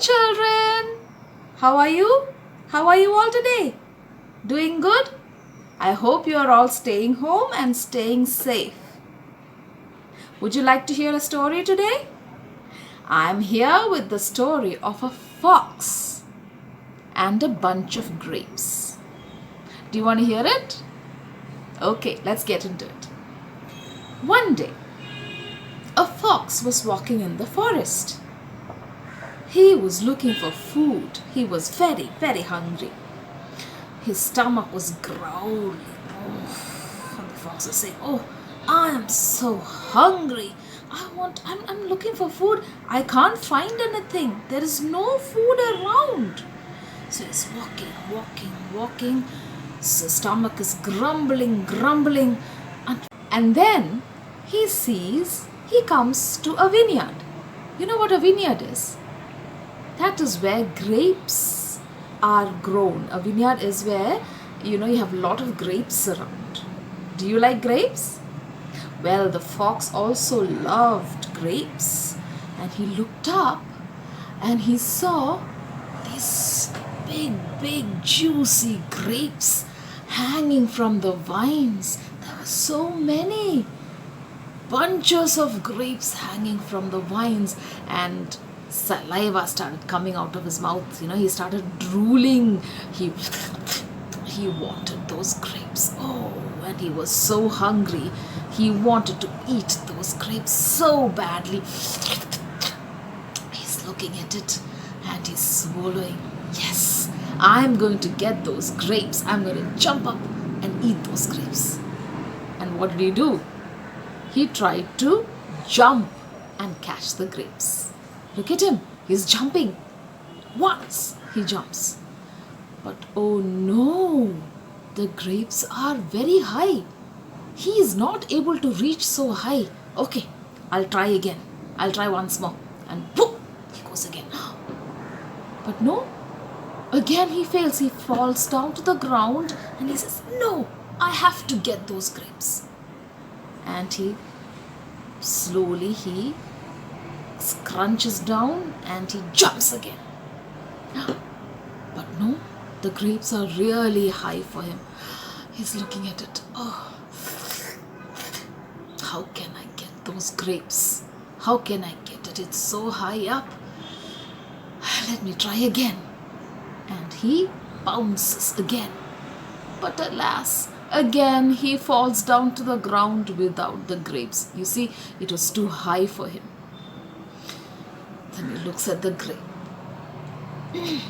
Children, how are you? How are you all today? Doing good? I hope you are all staying home and staying safe. Would you like to hear a story today? I'm here with the story of a fox and a bunch of grapes. Do you want to hear it? Okay, let's get into it. One day, a fox was walking in the forest. He was looking for food. He was very, very hungry. His stomach was growling. Oh, and the fox was saying, "Oh, I am so hungry. I'm looking for food. I can't find anything. There is no food around." So he's walking. So his stomach is grumbling. And then he comes to a vineyard. You know what a vineyard is? That is where grapes are grown. A vineyard is where, you have a lot of grapes around. Do you like grapes? Well, the fox also loved grapes. And he looked up and he saw these big, juicy grapes hanging from the vines. There were so many bunches of grapes hanging from the vines, and saliva started coming out of his mouth. He started drooling. He wanted those grapes. Oh, and he was so hungry. He wanted to eat those grapes so badly. He's looking at it and he's swallowing. Yes, I'm going to get those grapes. I'm going to jump up and eat those grapes. And what did he do? He tried to jump and catch the grapes. Look at him. He's jumping. Once he jumps. But oh no, the grapes are very high. He is not able to reach so high. Okay, I'll try again. I'll try once more. And boom, he goes again. But no, again he fails. He falls down to the ground and he says, "No, I have to get those grapes." And he scrunches down and he jumps again. But no, the grapes are really high for him. He's looking at it. Oh, how can I get those grapes? How can I get it? It's so high up. Let me try again. And he bounces again. But alas, again he falls down to the ground without the grapes. You see, it was too high for him. Then he looks at the grape. And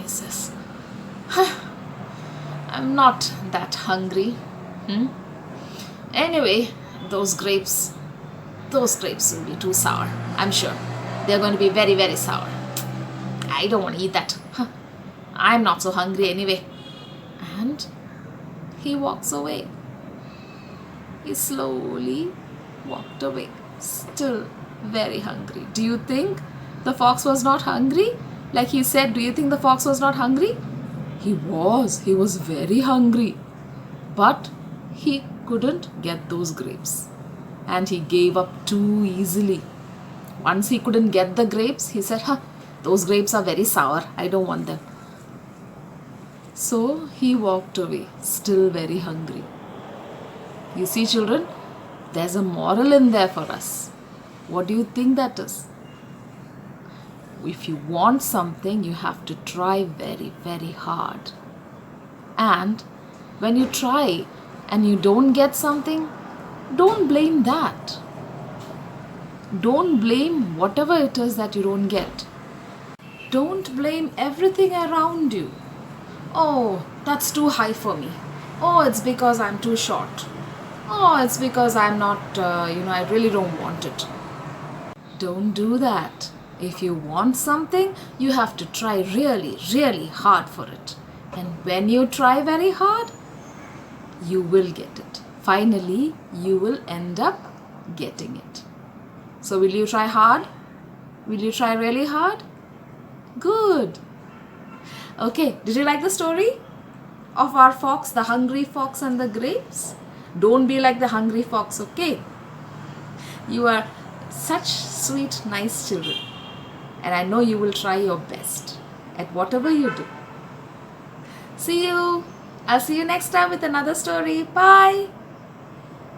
he says, "I'm not that hungry. Anyway, those grapes will be too sour. I'm sure. They're going to be very, very sour. I don't want to eat that. I'm not so hungry anyway." And he walks away. He slowly walked away, still very hungry. Do you think the fox was not hungry? Like he said, do you think the fox was not hungry? He was very hungry. But he couldn't get those grapes. And he gave up too easily. Once he couldn't get the grapes, he said, those grapes are very sour. I don't want them. So he walked away, still very hungry. You see, children, there's a moral in there for us. What do you think that is? If you want something, you have to try very, very hard. And when you try and you don't get something, don't blame that. Don't blame whatever it is that you don't get. Don't blame everything around you. Oh, that's too high for me. Oh, it's because I'm too short. Oh, it's because I'm not, I really don't want it. Don't do that. If you want something, you have to try really, really hard for it. And when you try very hard, you will get it. Finally, you will end up getting it. So will you try hard? Will you try really hard? Good. Okay, did you like the story of our fox, the hungry fox and the grapes? Don't be like the hungry fox, okay? You are such sweet, nice children. and I know you will try your best at whatever you do. See you. I'll see you next time with another story. Bye.